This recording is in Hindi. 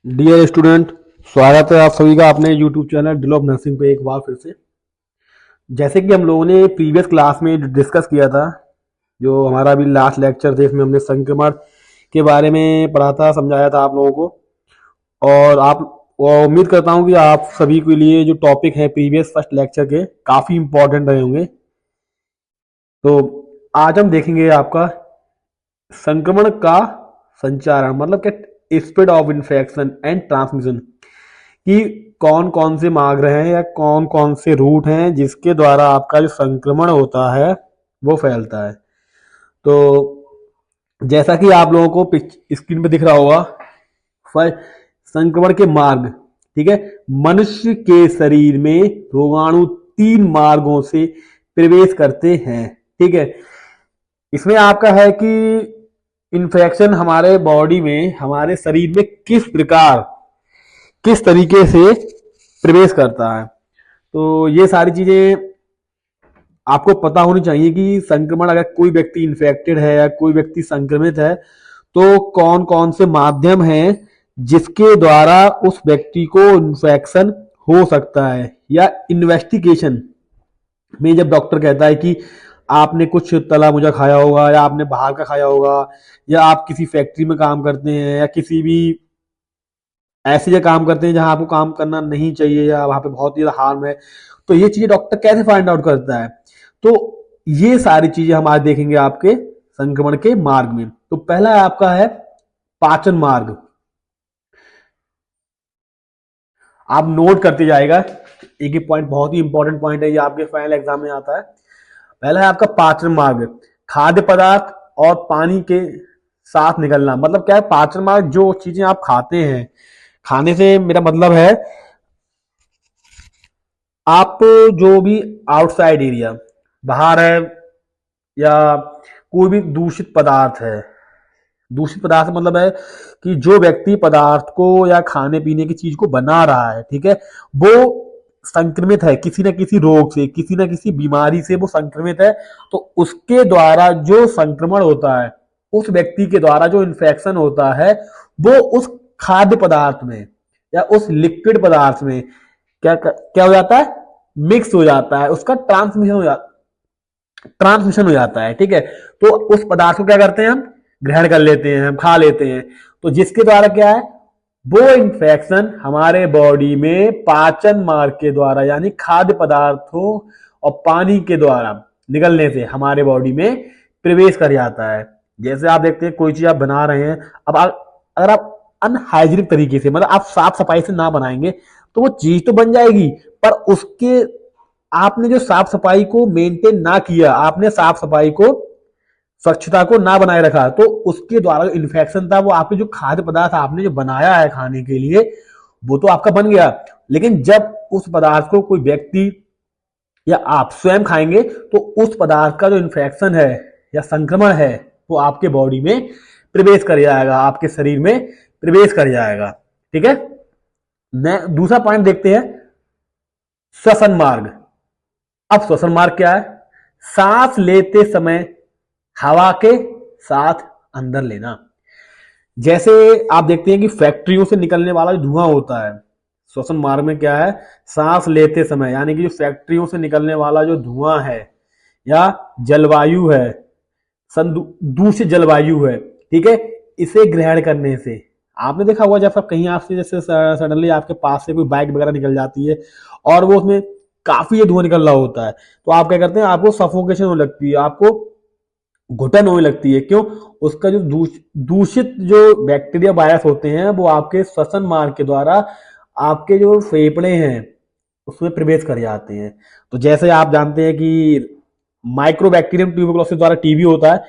डियर स्टूडेंट, स्वागत है आप सभी का अपने यूट्यूब चैनल डिल ऑफ नर्सिंग पे एक बार फिर से। जैसे कि हम लोगों ने प्रीवियस क्लास में डिस्कस किया था, जो हमारा अभी लास्ट लेक्चर थे, इसमें हमने संक्रमण के बारे में पढ़ा था, समझाया था आप लोगों को। और उम्मीद करता हूँ कि आप सभी के लिए जो टॉपिक है प्रीवियस फर्स्ट लेक्चर के काफ़ी इंपॉर्टेंट रहे होंगे। तो आज हम देखेंगे आपका संक्रमण का संचारण, मतलब कि spread of infection and transmission, कि कौन कौन से मार्ग हैं या कौन कौन से रूट हैं जिसके द्वारा आपका जो संक्रमण होता है वो फैलता है। तो जैसा कि आप लोगों को स्क्रीन पे दिख रहा होगा, संक्रमण के मार्ग, ठीक है। मनुष्य के शरीर में रोगाणु 3 मार्गों से प्रवेश करते हैं, ठीक है। इसमें आपका है कि इन्फेक्शन हमारे बॉडी में, हमारे शरीर में किस तरीके से प्रवेश करता है। तो ये सारी चीजें आपको पता होनी चाहिए कि संक्रमण, अगर कोई व्यक्ति इन्फेक्टेड है या कोई व्यक्ति संक्रमित है तो कौन कौन से माध्यम हैं जिसके द्वारा उस व्यक्ति को इन्फेक्शन हो सकता है। या इन्वेस्टिगेशन में जब डॉक्टर कहता है कि आपने कुछ तला मुझा खाया होगा या आपने बाहर का खाया होगा या आप किसी फैक्ट्री में काम करते हैं या किसी भी ऐसी जगह काम करते हैं जहां आपको काम करना नहीं चाहिए या वहां पे बहुत ही ज्यादा हार्म है, तो ये चीजें डॉक्टर कैसे फाइंड आउट करता है। तो ये सारी चीजें हम आज देखेंगे आपके संक्रमण के मार्ग में। तो पहला आपका है पाचन मार्ग। आप नोट करते जाएगा, एक ही पॉइंट बहुत ही इंपॉर्टेंट पॉइंट है, ये आपके फाइनल एग्जाम में आता है। पहला है आपका पाचन मार्ग, खाद्य पदार्थ और पानी के साथ निकलना। मतलब क्या है पाचन मार्ग? जो चीजें आप खाते हैं, खाने से मेरा मतलब है आप जो भी आउटसाइड एरिया, बाहर है या कोई भी दूषित पदार्थ है, दूषित पदार्थ मतलब है कि जो व्यक्ति पदार्थ को या खाने पीने की चीज को बना रहा है, ठीक है, वो संक्रमित है किसी न किसी रोग से, किसी न किसी बीमारी से वो संक्रमित है। तो उसके द्वारा जो संक्रमण होता है, उस व्यक्ति के द्वारा जो इन्फेक्शन होता है, वो उस खाद्य पदार्थ में या उस लिक्विड पदार्थ में क्या हो जाता है? मिक्स हो जाता है, उसका ट्रांसमिशन हो जाता है, ठीक है। तो उस पदार्थ को क्या करते हैं, हम ग्रहण कर लेते हैं, हम खा लेते हैं। तो जिसके द्वारा क्या है, वो इन्फेक्शन हमारे बॉडी में पाचन मार्ग के द्वारा, यानी खाद्य पदार्थों और पानी के द्वारा निकलने से हमारे बॉडी में प्रवेश कर जाता है। जैसे आप देखते हैं कोई चीज आप बना रहे हैं, अब अगर आप अनहाइजीनिक तरीके से, मतलब आप साफ सफाई से ना बनाएंगे तो वो चीज तो बन जाएगी, पर उसके आपने जो साफ सफाई को मेंटेन ना किया, आपने साफ सफाई को, स्वच्छता को ना बनाए रखा, तो उसके द्वारा जो इन्फेक्शन था, वो आपके जो खाद्य पदार्थ आपने जो बनाया है खाने के लिए, वो तो आपका बन गया। लेकिन जब उस पदार्थ को कोई व्यक्ति या आप स्वयं खाएंगे तो उस पदार्थ का जो इन्फेक्शन है या संक्रमण है वो आपके बॉडी में प्रवेश कर जाएगा, आपके शरीर में प्रवेश कर जाएगा, ठीक है। दूसरा पॉइंट देखते हैं, श्वसन मार्ग। अब श्वसन मार्ग क्या है? सांस लेते समय हवा के साथ अंदर लेना। जैसे आप देखते हैं कि फैक्ट्रियों से निकलने वाला जो धुआं होता है, श्वसन मार्ग में क्या है, सांस लेते समय, यानी कि जो फैक्ट्रियों से निकलने वाला जो धुआं है या जलवायु है, दूषित जलवायु है, ठीक है, इसे ग्रहण करने से आपने देखा होगा जब आप कहीं आपसे जैसे सडनली आपके पास से कोई बाइक वगैरह निकल जाती है और वो उसमें काफी धुआं निकल रहा होता है, तो आप क्या करते हैं, आपको सफोकेशन होने लगती है, आपको घुटन होने लगती है। क्यों? उसका जो दूषित जो बैक्टीरिया वायरस होते हैं वो आपके श्वसन मार्ग के द्वारा आपके जो फेफड़े हैं उसमें प्रवेश कर जाते हैं। तो जैसे आप जानते हैं कि माइक्रोबैक्टीरियम ट्यूबरकुलोसिस द्वारा टीबी होता है,